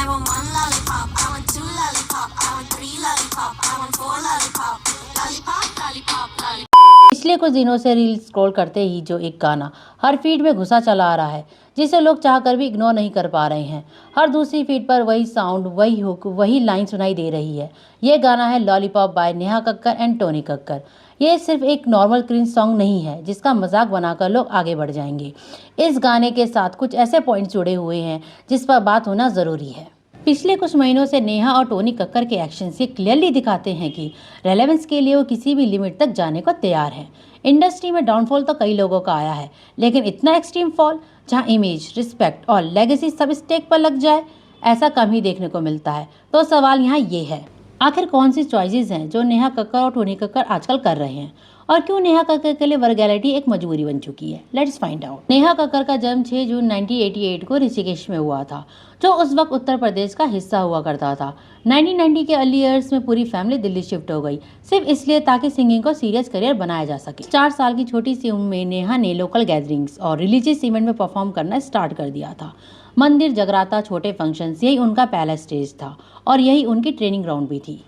I want one lollipop, I want two lollipop, I want three lollipop, I want four lollipop, lollipop, lollipop, lollipop। पिछले कुछ दिनों से reel scroll करते ही जो एक गाना हर फीड में घुसा चला आ रहा है, जिसे लोग चाहकर भी इग्नोर नहीं कर पा रहे हैं। हर दूसरी फीड पर वही साउंड, वही हुक, वही लाइन सुनाई दे रही है। ये गाना है lollipop by Neha Kakkar and Tony Kakkar. ये सिर्फ एक नॉर्मल क्रिंज सॉन्ग नहीं है जिसका मजाक बनाकर लोग आगे बढ़ जाएंगे। इस गाने के साथ कुछ ऐसे पॉइंट्स जुड़े हुए हैं जिस पर बात होना जरूरी है। पिछले कुछ महीनों से नेहा और टोनी कक्कर के एक्शंस ये क्लियरली दिखाते हैं कि रेलेवेंस के लिए वो किसी भी लिमिट तक जाने को तैयार है। इंडस्ट्री में डाउनफॉल तो कई लोगों का आया है, लेकिन इतना एक्सट्रीम फॉल जहां इमेज, रिस्पेक्ट और लेगेसी सब स्टेक पर लग जाए, ऐसा कम ही देखने को मिलता है। तो सवाल यहाँ ये है, आखिर कौन सी चॉइसेस हैं जो नेहा कक्कर और टोनी कक्कर आजकल कर रहे हैं, और क्यों नेहा कक्कर के लिए वर्गैलिटी एक मजबूरी बन चुकी है। Let's find out. Neha Kakkar का जन्म 6 जून 1988 को ऋषिकेश में हुआ था, जो उस वक्त उत्तर प्रदेश का हिस्सा हुआ करता था। 1990 के अर्ली ईयर्स में पूरी फैमिली दिल्ली शिफ्ट हो गई, सिर्फ इसलिए ताकि सिंगिंग को सीरियस करियर बनाया जा सके। 4 साल की छोटी सी उम्र में नेहा ने लोकल गैदरिंग्स और रिलीजियस इवेंट में परफॉर्म करना स्टार्ट कर दिया था। मंदिर, जगराता, छोटे फंक्शंस, यही उनका पहला स्टेज था और यही उनकी ट्रेनिंग ग्राउंड भी थी।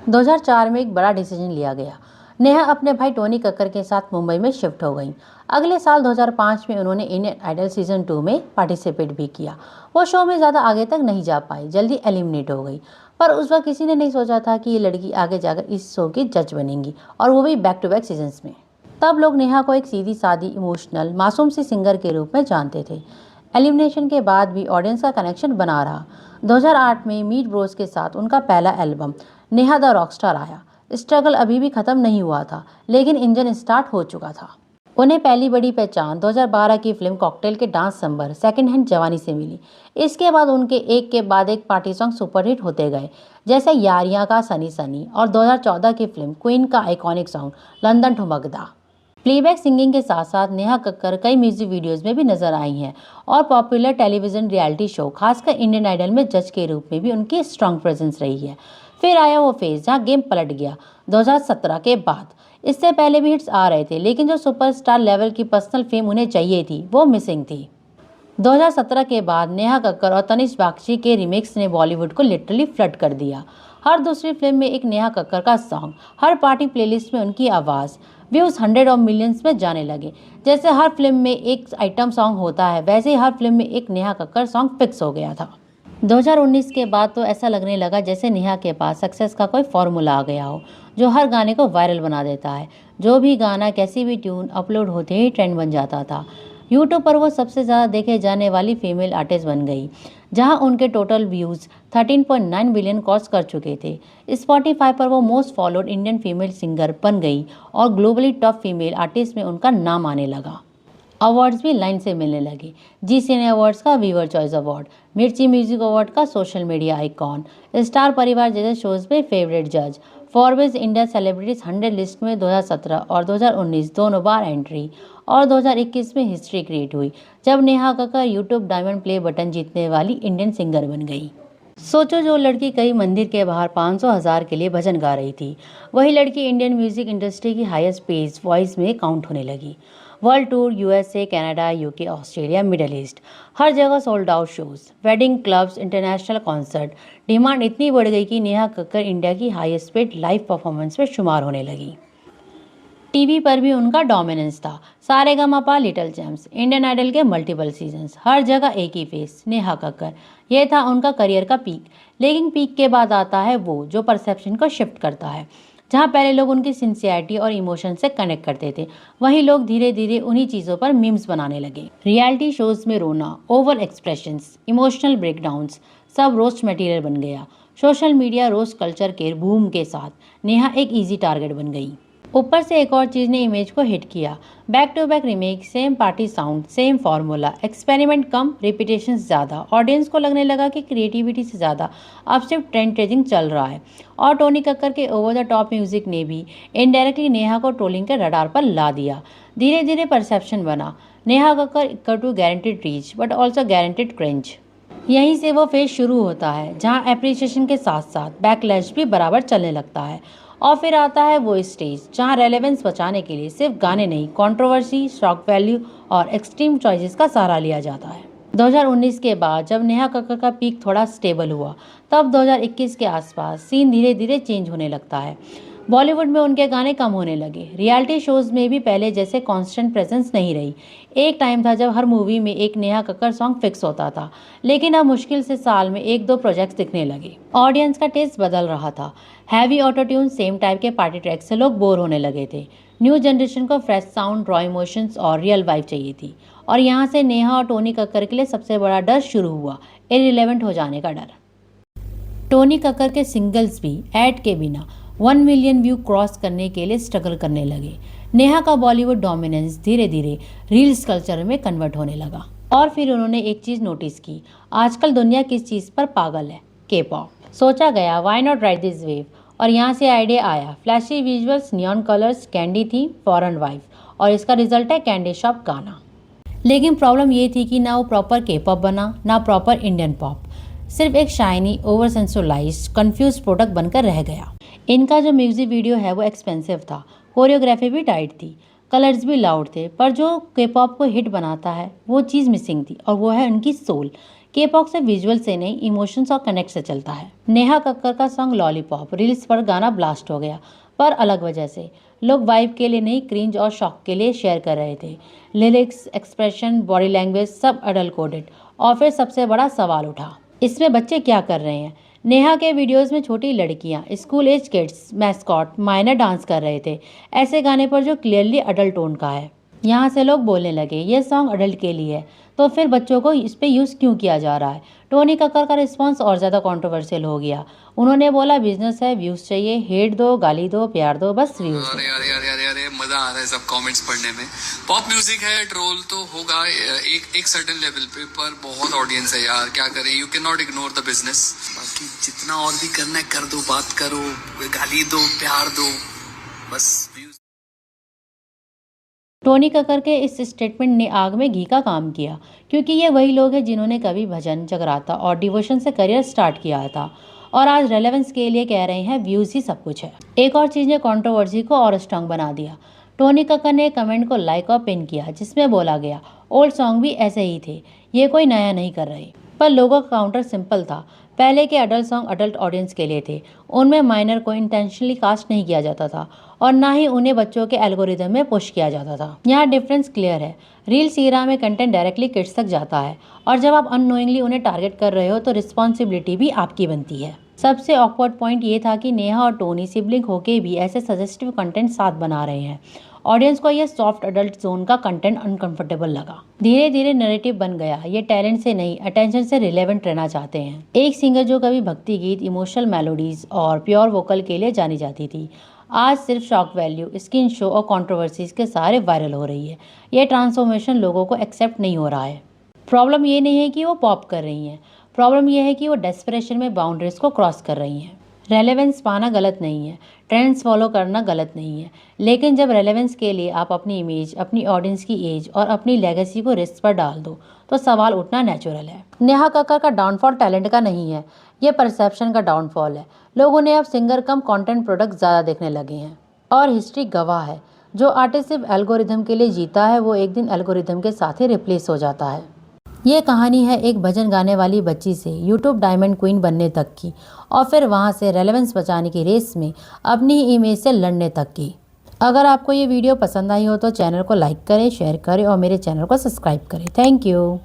2004 में एक बड़ा डिसीजन लिया गया। नेहा अपने भाई टोनी कक्कर के साथ मुंबई में शिफ्ट हो गईं। अगले साल 2005 में उन्होंने इंडियन आइडल सीजन 2 में पार्टिसिपेट भी किया। वो शो में ज़्यादा आगे तक नहीं जा पाई, जल्दी एलिमिनेट हो गई। पर उस वक्त किसी ने नहीं सोचा था कि ये लड़की आगे जाकर इस शो की जज बनेंगी, और वो भी बैक टू बैक सीजन्स में। तब लोग नेहा को एक सीधी सादी, इमोशनल, मासूम सी सिंगर के रूप में जानते थे। एलिमिनेशन के बाद भी ऑडियंस का कनेक्शन बना रहा। 2008 में मीट ब्रोस के साथ उनका पहला एल्बम नेहा द रॉकस्टार आया। स्ट्रगल अभी भी खत्म नहीं हुआ था, लेकिन इंजन स्टार्ट हो चुका था। उन्हें पहली बड़ी पहचान 2012 की फिल्म कॉकटेल के डांस नंबर सेकंड हैंड जवानी से मिली। इसके बाद उनके एक के बाद एक पार्टी सॉन्ग सुपरहिट होते गए, जैसे यारियां का सनी सनी और 2014 की फिल्म क्वीन का iconic song London Thumakda. Playback singing के साथ साथ नेहा कक्कर कई म्यूजिक वीडियोस में भी नजर आई हैं, और पॉपुलर टेलीविजन रियलिटी शो खासकर इंडियन आइडल में जज के रूप में भी उनकी स्ट्रॉन्ग प्रेजेंस रही है। फिर आया वो फेज जहां गेम पलट गया 2017 के बाद। इससे पहले भी हिट्स आ रहे थे, लेकिन जो सुपरस्टार लेवल की पर्सनल फेम उन्हें चाहिए थी वो मिसिंग थी। 2017 के बाद नेहा कक्कर और तनिष्क बागची के रिमिक्स ने बॉलीवुड को लिटरली फ्लड कर दिया। हर दूसरी फिल्म में एक नेहा कक्कर का सॉन्ग, हर पार्टी प्लेलिस्ट में उनकी आवाज़, व्यूज़ 100 ऑफ मिलियंस में जाने लगे। जैसे हर फिल्म में एक आइटम सॉन्ग होता है, वैसे ही हर फिल्म में एक नेहा कक्कर सॉन्ग फिक्स हो गया था। 2019 के बाद तो ऐसा लगने लगा जैसे नेहा के पास सक्सेस का कोई फॉर्मूला आ गया हो, जो हर गाने को वायरल बना देता है। जो भी गाना, कैसी भी ट्यून अपलोड होते ही ट्रेंड बन जाता था। यूट्यूब पर वो सबसे ज़्यादा देखे जाने वाली फीमेल आर्टिस्ट बन गई, जहां उनके टोटल व्यूज़ 13.9 बिलियन क्रॉस कर चुके थे। स्पॉटिफाई पर वो most followed Indian female singer बन गई और ग्लोबली टॉप फीमेल आर्टिस्ट में उनका नाम आने लगा। अवार्ड्स भी लाइन से मिलने लगे। जी सिने अवार्ड्स का व्यूअर चॉइस अवार्ड, मिर्ची म्यूजिक अवार्ड का सोशल मीडिया आइकॉन, स्टार परिवार जैसे शोज में फेवरेट जज, फॉर्ब्स इंडिया सेलिब्रिटीज 100 लिस्ट में 2017 और 2019 दोनों बार एंट्री, और 2021 में हिस्ट्री क्रिएट हुई जब Neha Kakkar YouTube diamond play button जीतने वाली इंडियन सिंगर बन गई। सोचो, जो लड़की कई मंदिर के बाहर 500,000 के लिए भजन गा रही थी, वही लड़की इंडियन म्यूजिक इंडस्ट्री की हाईएस्ट पेज वॉइस में काउंट होने लगी। World tour, USA, Canada, UK, Australia, middle east, हर जगह sold out shows, wedding, clubs, international concert. Demand इतनी बढ़ गई कि नेहा कक्कर इंडिया की हाईएस्ट पेड लाइव परफॉर्मेंस में शुमार होने लगी। टीवी पर भी उनका डोमिनेंस था। Sa Re Ga Ma Pa, little champs, Indian idol के मल्टीपल सीजन्स, हर जगह एक ही फेस, नेहा कक्कर। यह था उनका करियर का पीक। लेकिन पीक के बाद आता है वो जो परसेप्शन को शिफ्ट करता है। जहां पहले लोग उनकी सिंसियरिटी और इमोशन से कनेक्ट करते थे, वहीं लोग धीरे धीरे उन्हीं चीज़ों पर मीम्स बनाने लगे। रियलिटी शोज में रोना, ओवर एक्सप्रेशंस, इमोशनल ब्रेकडाउन्स, सब रोस्ट मटेरियल बन गया। सोशल मीडिया रोस्ट कल्चर के बूम के साथ नेहा एक ईजी टारगेट बन गई। ऊपर से एक और चीज़ ने इमेज को हिट किया। Back to back remake, same party sound, same formula, experiment कम, रिपीटेशन ज़्यादा। ऑडियंस को लगने लगा कि क्रिएटिविटी से ज़्यादा अब सिर्फ ट्रेंड चेजिंग चल रहा है। और टोनी कक्कर के ओवर द टॉप म्यूजिक ने भी इनडायरेक्टली नेहा को ट्रोलिंग के रडार पर ला दिया। धीरे धीरे परसेप्शन बना, Neha Kakkar equal to guaranteed reach but also guaranteed cringe. यहीं से वो फेज शुरू होता है जहाँ एप्रिसिएशन के साथ साथ बैकलैश भी बराबर चलने लगता है। और फिर आता है वो स्टेज जहां रेलेवेंस बचाने के लिए सिर्फ गाने नहीं, कंट्रोवर्सी, शॉक वैल्यू और एक्सट्रीम चॉइसेस का सहारा लिया जाता है। 2019 के बाद जब नेहा कक्कर का पीक थोड़ा स्टेबल हुआ, तब 2021 के आसपास सीन धीरे धीरे चेंज होने लगता है। बॉलीवुड में उनके गाने कम होने लगे। रियलिटी शोज में भी पहले जैसे कांस्टेंट प्रेजेंस नहीं रही। एक टाइम था जब हर मूवी में एक नेहा कक्कर सॉन्ग फिक्स होता था, लेकिन अब मुश्किल से साल में 1-2 प्रोजेक्ट्स दिखने लगे। ऑडियंस का टेस्ट बदल रहा था। Heavy auto tune, same type के पार्टी ट्रैक से लोग बोर होने लगे थे। न्यू जनरेशन को फ्रेश साउंड, रॉ इमोशंस और रियल वाइब चाहिए थी। और यहाँ से नेहा और टोनी कक्कर के लिए सबसे बड़ा डर शुरू हुआ, इररिलेवेंट हो जाने का डर। टोनी कक्कर के सिंगल्स भी ऐड के बिना 1 मिलियन व्यू क्रॉस करने के लिए स्ट्रगल करने लगे। नेहा का बॉलीवुड डोमिनेंस धीरे धीरे रील्स कल्चर में कन्वर्ट होने लगा। और फिर उन्होंने एक चीज़ नोटिस की, आजकल दुनिया किस चीज़ पर पागल है? के-पॉप। सोचा गया why not ride this wave, और यहाँ से आइडिया आया। Flashy visuals, neon colours, candy theme, foreign vibe, और इसका रिजल्ट है कैंडी शॉप गाना। लेकिन प्रॉब्लम ये थी कि ना वो प्रॉपर के-पॉप बना, ना प्रॉपर इंडियन पॉप। सिर्फ एक शाइनी, ओवर सेंसुअलाइज्ड, कंफ्यूज प्रोडक्ट बनकर रह गया। इनका जो म्यूजिक वीडियो है वो एक्सपेंसिव था, कोरियोग्राफी भी टाइट थी, कलर्स भी लाउड थे, पर जो के-पॉप को हिट बनाता है वो चीज़ मिसिंग थी, और वो है उनकी सोल। के-पॉप से विजुअल से नहीं, इमोशंस और कनेक्ट से चलता है। नेहा कक्कर का सॉन्ग लॉलीपॉप रील्स पर गाना ब्लास्ट हो गया, पर अलग वजह से। लोग वाइब के लिए नहीं, क्रिंज और शॉक के लिए शेयर कर रहे थे। लिरिक्स, एक्सप्रेशन, बॉडी लैंग्वेज सब अडल्ट कोडेड। और फिर सबसे बड़ा सवाल उठा, इसमें बच्चे क्या कर रहे हैं? नेहा के वीडियोस में छोटी लड़कियां, school age kids, mascot, minor dance कर रहे थे ऐसे गाने पर जो क्लियरली अडल्ट टोन का है। यहाँ से लोग बोलने लगे ये सॉन्ग अडल्ट के लिए है, तो फिर बच्चों को इस पे यूज़ क्यों किया जा रहा है? टोनी कक्कर का रिस्पॉन्स और ज़्यादा कंट्रोवर्शियल हो गया। उन्होंने बोला बिजनेस है, व्यूज़ चाहिए, हेट दो, गाली दो, प्यार दो, बस व्यूज़ दो। अरे अरे अरे अरे अरे मजा आ रहा है सब कमेंट्स पढ़ने में। पॉप म्यूजिक है, ट्रोल तो होगा एक सर्टेन लेवल पे, पर बहुत ऑडियंस है यार, क्या करें। You can not ignore the business. बाकी जितना और भी करना है कर दो, बात करो, गाली दो, प्यार दो, बस व्यूज। टोनी कक्कर के इस स्टेटमेंट ने आग में घी का काम किया, क्योंकि ये वही लोग हैं जिन्होंने कभी भजन, जगराता और डिवोशन से करियर स्टार्ट किया था, और आज रेलेवेंस के लिए कह रहे हैं व्यूज़ ही सब कुछ है। एक और चीज़ ने कंट्रोवर्सी को और स्ट्रांग बना दिया। टोनी कक्कर ने कमेंट को लाइक और पिन किया, जिसमें बोला गया ओल्ड सॉन्ग भी ऐसे ही थे, ये कोई नया नहीं कर रहे। पर लोगों का काउंटर सिंपल था। पहले के अडल्ट सॉन्ग अडल्ट ऑडियंस के लिए थे, उनमें माइनर को इंटेंशनली कास्ट नहीं किया जाता था, और ना ही उन्हें बच्चों के एल्गोरिदम में पुश किया जाता था। यहाँ डिफरेंस क्लियर है। रील्स ईरा में कंटेंट डायरेक्टली किड्स तक जाता है, और जब आप अननोइंगली उन्हें टारगेट कर रहे हो तो रिस्पॉन्सिबिलिटी भी आपकी बनती है। सबसे ऑकवर्ड पॉइंट ये था कि नेहा और टोनी सिबलिंग होके भी ऐसे सजेस्टिव कंटेंट साथ बना रहे हैं। ऑडियंस को यह सॉफ्ट अडल्ट जोन का कंटेंट अनकंफर्टेबल लगा। धीरे धीरे नैरेटिव बन गया, ये टैलेंट से नहीं अटेंशन से रिलेवेंट रहना चाहते हैं। एक सिंगर जो कभी भक्ति गीत, इमोशनल मेलोडीज और प्योर वोकल के लिए जानी जाती थी, आज सिर्फ शॉक वैल्यू, स्किन शो और कंट्रोवर्सीज के सहारे वायरल हो रही है। ये ट्रांसफॉर्मेशन लोगों को एक्सेप्ट नहीं हो रहा है। प्रॉब्लम ये नहीं है कि वो पॉप कर रही हैं, प्रॉब्लम यह है कि वो डेस्परेशन में बाउंड्रीज को क्रॉस कर रही हैं। रेलेवेंस पाना गलत नहीं है, ट्रेंड्स फॉलो करना गलत नहीं है, लेकिन जब रेलेवेंस के लिए आप अपनी इमेज, अपनी ऑडियंस की एज और अपनी लेगेसी को रिस्क पर डाल दो, तो सवाल उठना नेचुरल है। नेहा कक्कर का डाउनफॉल टैलेंट का नहीं है, ये परसेप्शन का डाउनफॉल है। लोगों ने अब सिंगर कम कंटेंट प्रोडक्ट ज़्यादा देखने लगे हैं, और हिस्ट्री गवाह है, जो आर्टिस्ट सिर्फ एल्गोरिथम के लिए जीता है, वो एक दिन एल्गोरिथम के साथ ही रिप्लेस हो जाता है। ये कहानी है एक भजन गाने वाली बच्ची से यूट्यूब डायमंड क्वीन बनने तक की, और फिर वहाँ से रेलेवेंस बचाने की रेस में अपनी ही इमेज से लड़ने तक की। अगर आपको ये वीडियो पसंद आई हो तो चैनल को लाइक करें, शेयर करें और मेरे चैनल को सब्सक्राइब करें। Thank you.